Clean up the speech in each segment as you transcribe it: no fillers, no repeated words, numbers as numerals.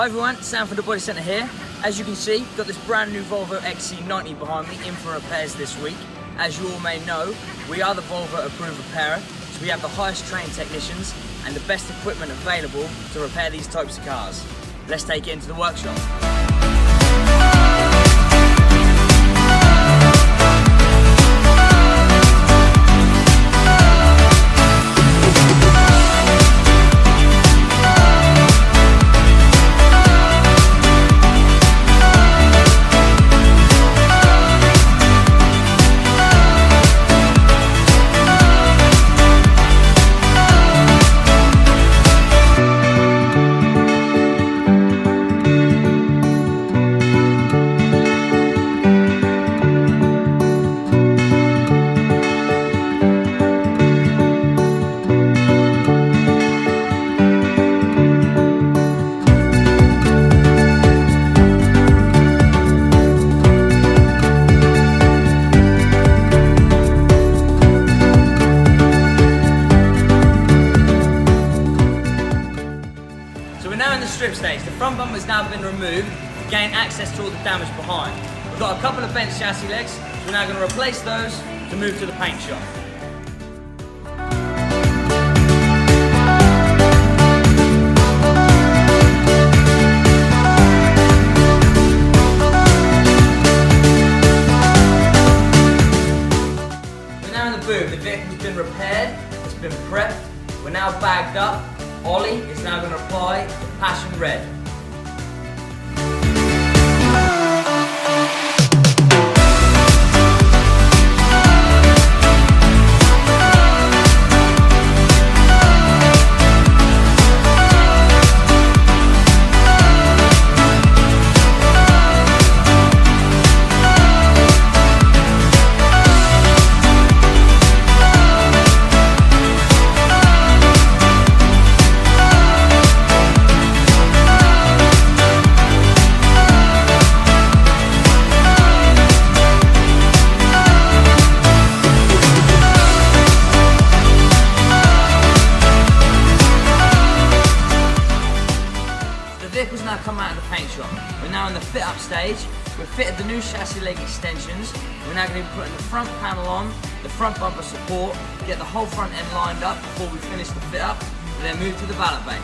Hi everyone, Sam from the Bodycentre here. As you can see, we've got this brand new Volvo XC90 behind me in for repairs this week. As you all may know, we are the Volvo approved repairer, so we have the highest trained technicians and the best equipment available to repair these types of cars. Let's take it into the workshop. Strip stage. The front bumper has now been removed to gain access to all the damage behind. We've got a couple of bent chassis legs, so we're now going to replace those to move to the paint shop. We're now in the booth. The vehicle's been repaired, it's been prepped, we're now bagged up. Ollie is now going to apply the Passion Red. The vehicle's now come out of the paint shop. We're now in the fit up stage. We've fitted the new chassis leg extensions. We're now going to be putting the front panel on, the front bumper support, get the whole front end lined up before we finish the fit up, and then move to the valet bay.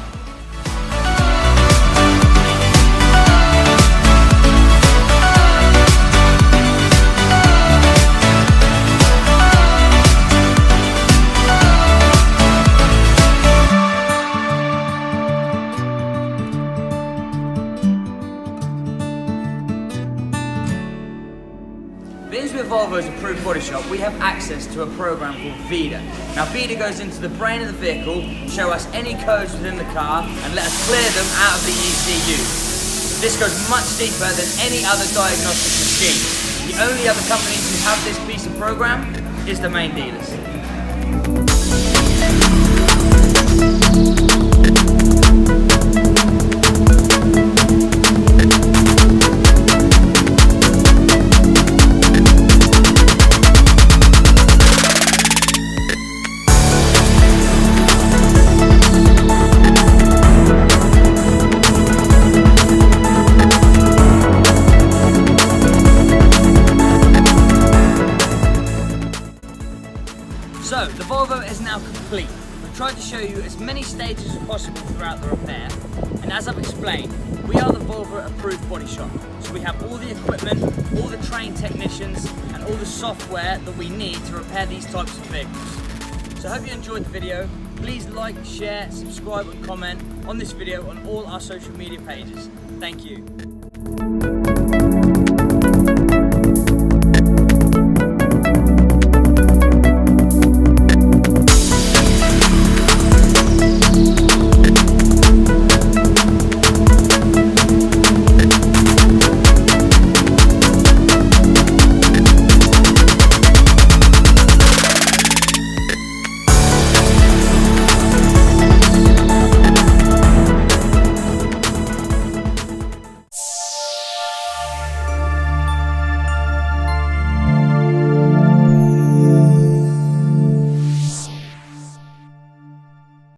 Being with Volvo's approved body shop, we have access to a program called VIDA. Now VIDA goes into the brain of the vehicle, show us any codes within the car and let us clear them out of the ECU. This goes much deeper than any other diagnostic machine. The only other companies who have this piece of program is the main dealers. So, the Volvo is now complete. We've tried to show you as many stages as possible throughout the repair, and as I've explained, we are the Volvo approved body shop. So we have all the equipment, all the trained technicians, and all the software that we need to repair these types of vehicles. So I hope you enjoyed the video. Please like, share, subscribe and comment on this video on all our social media pages. Thank you.